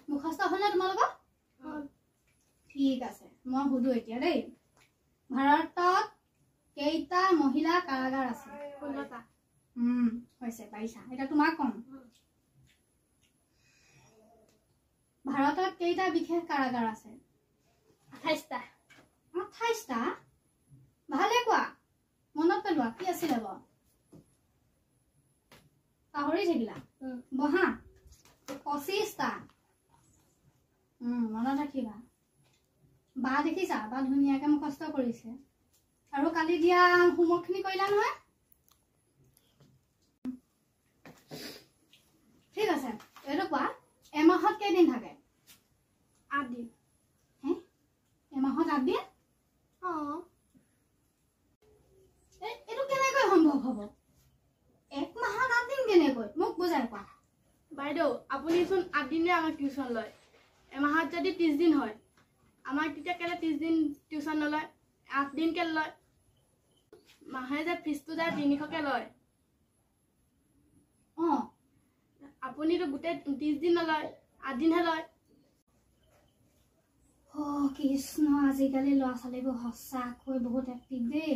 মুখস্থ হ'ল নে তোমালোকৰ? ঠিক আছে, মই সুধো এতিয়া দেই। ভাৰতত কেইটা মহিলা কাৰাগাৰ আছে? 16টা। হৈছে, পাৰিছা। এতিয়া তোমাক কম, ভাৰতত কেইটা বিশেষ কাৰাগাৰ আছে? 28টা। 28টা? ভালে কোৱা, মনত পেলোৱা কি আছিলে বাৰু? পাহৰি থাকিলা? বহা। 25টা। মনত ৰাখিবা। বা দেখিছা, বা ধুনীয়াকে মুখস্থ কৰিছে। আৰু কালি দিয়া হোমৱৰ্কখিনি কৰিলা নহয়? ঠিক আছে, এইটো কোৱা, এমাহত কেইদিন থাকে? 8 দিন। এমাহত 8 দিন? এইটো কেনেকৈ সম্ভৱ হ'ব? এক মাহত 8 দিন কেনেকৈ? মোক বুজাই কোৱা। বাইদেউ, আপুনিচোন 8 দিনে আমাক টিউচন লয়। এমাহত যদি 30 দিন হয়, আমাক তেতিয়া কেলে 30 দিন টিউচন নলয়? 8 দিন কেলে লয়? মাহে যে ফিজটো যায় 300কে লয়। আপুনিতো গোটেই 30 দিন নলয়, 8 দিনহে লয়। কৃষ্ণ, আজিকালি ল'ৰা ছোৱালীবোৰ সঁচাকৈ বহুত এক্টিভ দেই।